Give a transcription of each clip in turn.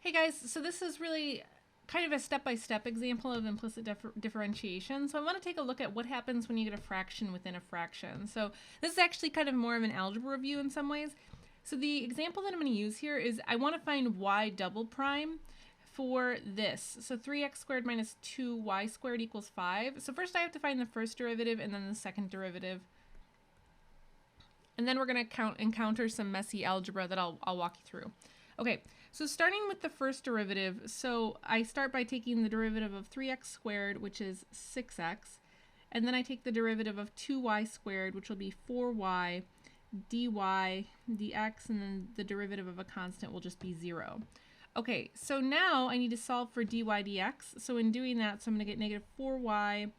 Hey guys, so this is really kind of a step-by-step example of implicit differentiation. So I want to take a look at what happens when you get a fraction within a fraction. So this is actually kind of more of an algebra review in some ways. So the example that I'm going to use here is I want to find y double prime for this. So 3x squared minus 2y squared equals 5. So first I have to find the first derivative and then the second derivative. And then we're going to encounter some messy algebra that I'll walk you through. Okay, so starting with the first derivative, so I start by taking the derivative of 3x squared, which is 6x, and then I take the derivative of 2y squared, which will be 4y, dy dx, and then the derivative of a constant will just be 0. Okay, so now I need to solve for dy dx. So in doing that, so I'm going to get negative 4y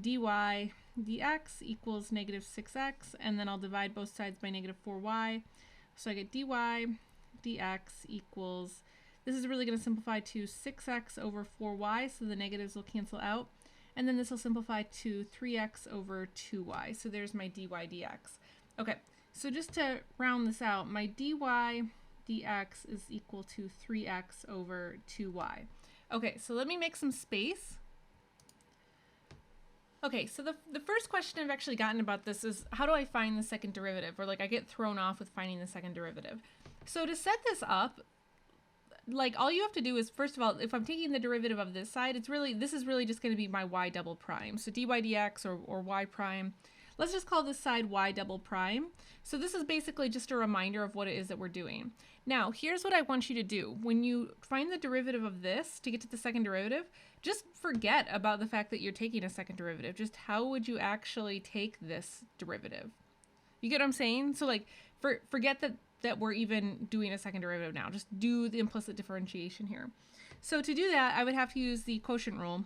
dy dx equals negative 6x, and then I'll divide both sides by negative 4y. So I get dy dx equals, this is really going to simplify to 6x over 4y, so the negatives will cancel out. And then this will simplify to 3x over 2y. So there's my dy dx. Okay, so just to round this out, my dy dx is equal to 3x over 2y. Okay, so let me make some space. Okay, so the first question I've actually gotten about this is, how do I find the second derivative? Or like I get thrown off with finding the second derivative. So to set this up, like all you have to do is, first of all, if I'm taking the derivative of this side, this is really just going to be my y double prime. So dy dx or y prime. Let's just call this side y double prime. So this is basically just a reminder of what it is that we're doing. Now, here's what I want you to do. When you find the derivative of this to get to the second derivative, just forget about the fact that you're taking a second derivative. Just how would you actually take this derivative? You get what I'm saying? So like, forget that we're even doing a second derivative now. Just do the implicit differentiation here. So to do that, I would have to use the quotient rule.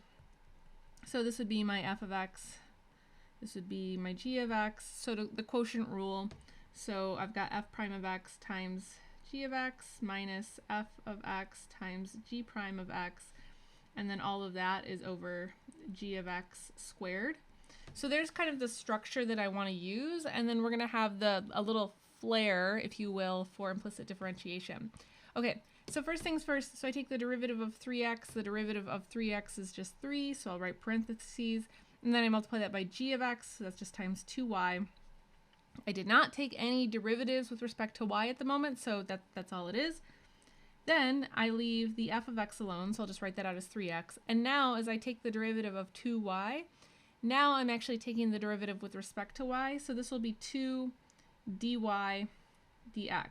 So this would be my f of x. This would be my g of x. So the quotient rule. So I've got f prime of x times g of x minus f of x times g prime of x. And then all of that is over g of x squared. So there's kind of the structure that I want to use. And then we're going to have a little flair, if you will, for implicit differentiation. Okay, so first things first, so I take the derivative of 3x. The derivative of 3x is just 3, so I'll write parentheses. And then I multiply that by g of x, so that's just times 2y. I did not take any derivatives with respect to y at the moment, so that's all it is. Then I leave the f of x alone, so I'll just write that out as 3x. And now as I take the derivative of 2y, now I'm actually taking the derivative with respect to y, so this will be 2 dy dx.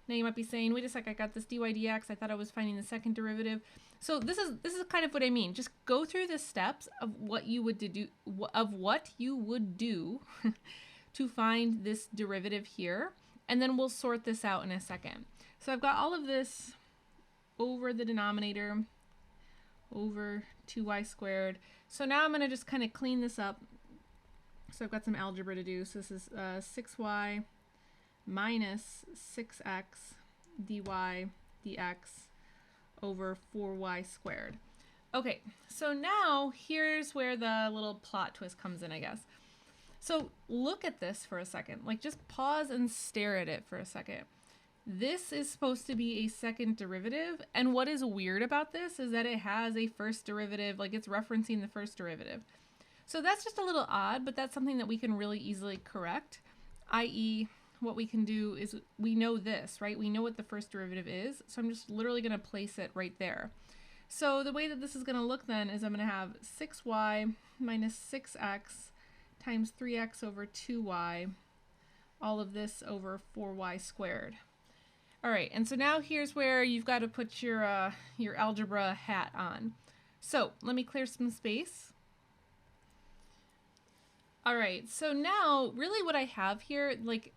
Now you might be saying, wait a sec, I got this dy dx, I thought I was finding the second derivative. So this is kind of what I mean. Just go through the steps of what you would do to find this derivative here, and then we'll sort this out in a second. So I've got all of this over the denominator, over 2y squared. So now I'm going to just kind of clean this up. So I've got some algebra to do. So this is 6y minus 6x dy dx over 4y squared. Okay, so now here's where the little plot twist comes in, I guess. So look at this for a second. Like just pause and stare at it for a second. This is supposed to be a second derivative, and what is weird about this is that it has a first derivative, like it's referencing the first derivative. So that's just a little odd, but that's something that we can really easily correct, i.e. what we can do is we know this, right? We know what the first derivative is, so I'm just literally going to place it right there. So the way that this is going to look then is I'm going to have 6y minus 6x times 3x over 2y, all of this over 4y squared. All right, and so now here's where you've got to put your algebra hat on. So let me clear some space. All right, so now really what I have here, like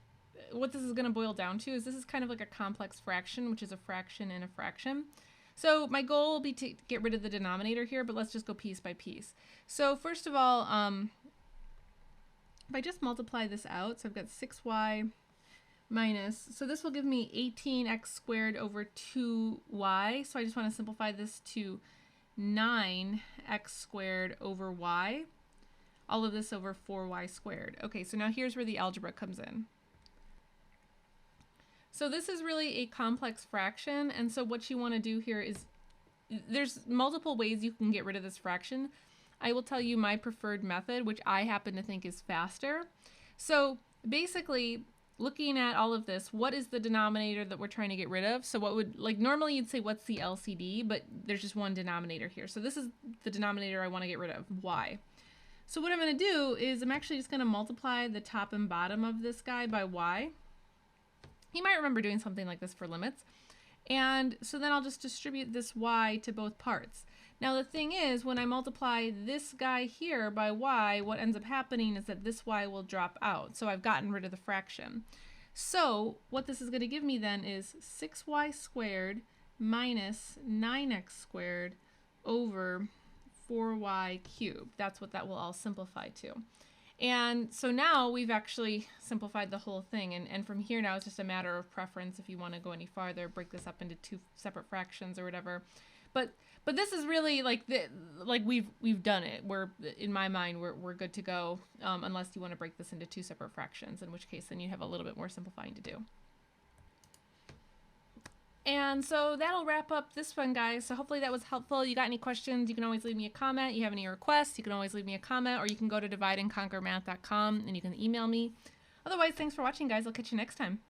what this is going to boil down to is this is kind of like a complex fraction, which is a fraction in a fraction. So my goal will be to get rid of the denominator here, but let's just go piece by piece. So first of all, if I just multiply this out, so I've got 6y minus, so this will give me 18x squared over 2y. So I just want to simplify this to 9x squared over y. All of this over 4y squared. Okay, so now here's where the algebra comes in. So this is really a complex fraction, and so what you want to do here is, there's multiple ways you can get rid of this fraction. I will tell you my preferred method, which I happen to think is faster. So basically, looking at all of this, what is the denominator that we're trying to get rid of? So what would, like normally you'd say what's the LCD, but there's just one denominator here. So this is the denominator I want to get rid of, y. So what I'm going to do is I'm actually just going to multiply the top and bottom of this guy by y. You might remember doing something like this for limits. And so then I'll just distribute this y to both parts. Now the thing is, when I multiply this guy here by y, what ends up happening is that this y will drop out. So I've gotten rid of the fraction. So what this is going to give me then is 6y squared minus 9x squared over 4y cubed. That's what that will all simplify to. And so now we've actually simplified the whole thing, and from here now it's just a matter of preference if you want to go any farther, break this up into two separate fractions or whatever. But this is really like we've done it. We're, in my mind, we're good to go, unless you want to break this into two separate fractions, in which case then you have a little bit more simplifying to do. And so that'll wrap up this one, guys. So hopefully that was helpful. You got any questions, you can always leave me a comment. You have any requests, you can always leave me a comment, or you can go to divideandconquermath.com and you can email me. Otherwise, thanks for watching, guys. I'll catch you next time.